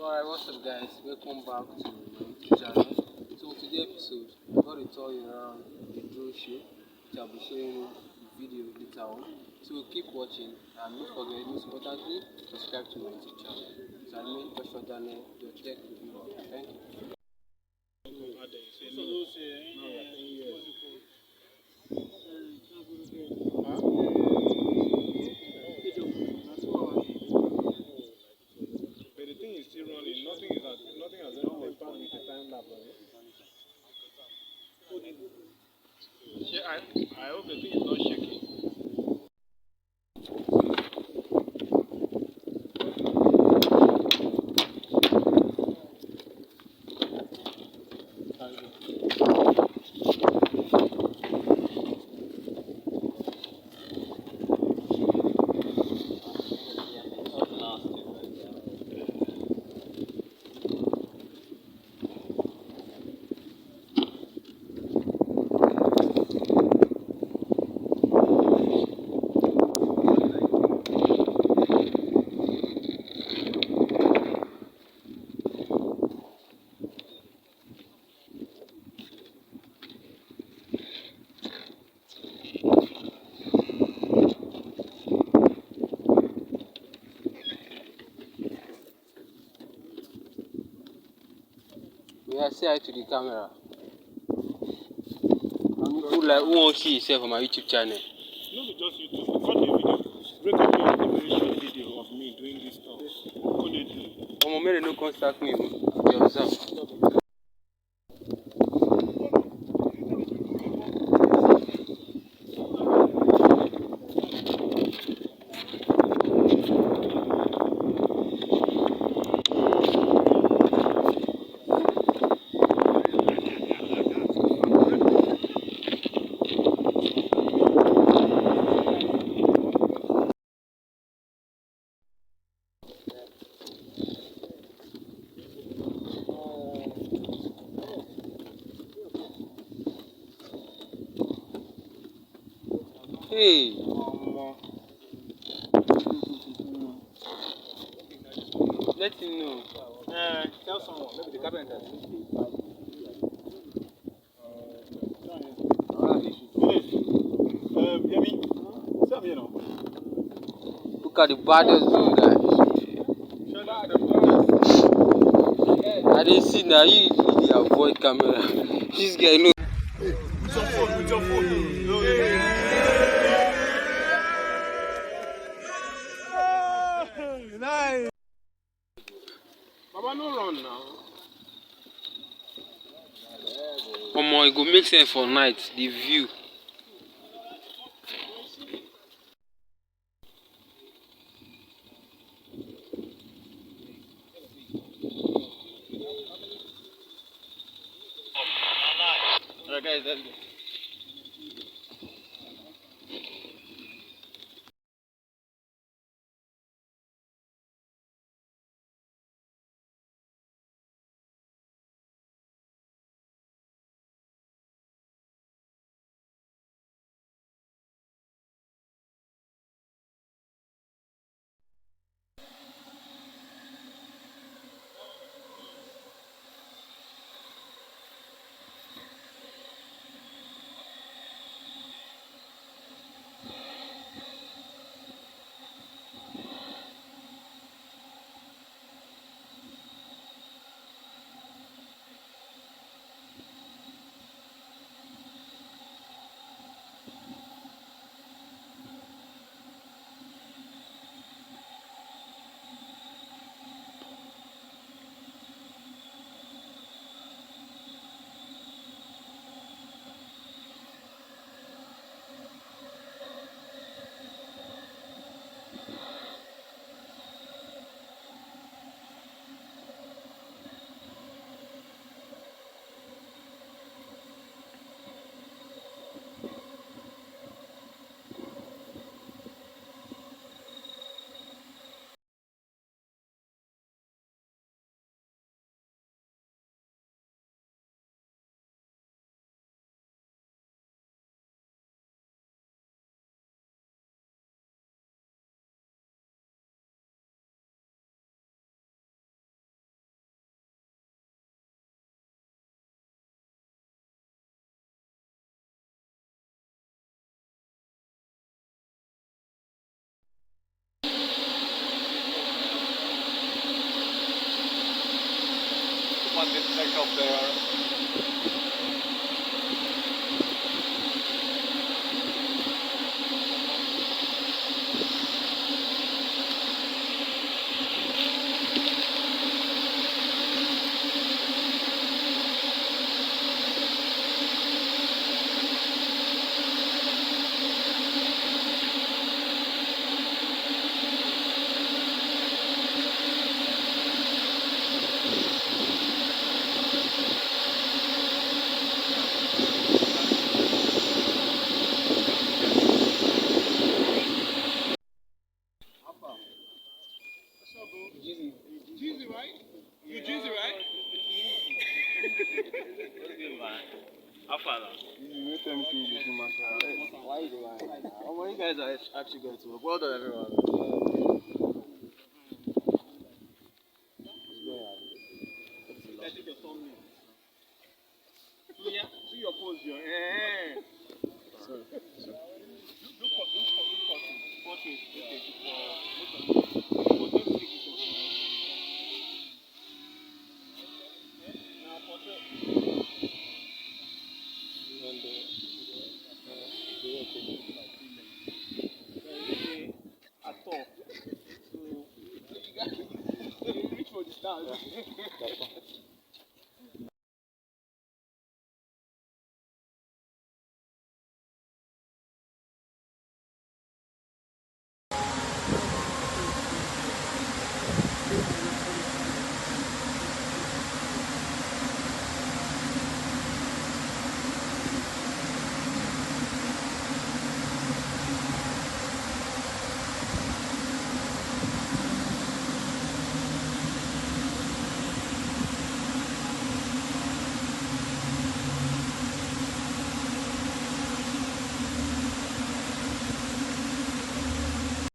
Alright, what's up guys? Welcome back to my YouTube channel. So today's episode, I'm going to tell you around the drone show, which I'll be showing you the video later on. So keep watching and don't forget, most importantly, subscribe to my YouTube channel. So I mean Joshua Daniel, your tech reviewer. Thank you. But the thing is still running. Nothing has ever been done with the time lapse on it. I hope the thing is not shaking. Yeah, say hi to the camera. Who won't see himself on my YouTube channel? Not just YouTube. Cut the video. Break up a very short video of me doing this stuff. What do you do? Omo, make dem no contact me. I dey observe. Hey, let him know. Tell someone. Maybe the carpenter. Yemi, Sam, you know. Look at the baddest dude, guys. I didn't see now. You dey avoid camera. This guy know. With your phone. Nice. Baba, no run now. Omo, it go make sense for night. The view. Alright, guys, let's go. That's the effect of the Jeezy, right? You Jeezy, right? Why you doing like that? Oh, you guys are actually going to work. Well done, everyone. I think your thumbnail. See your pose, your Sorry. Look for portrait. Okay, for just take it off. Now portrait. And At all. So you got to reach for the stars.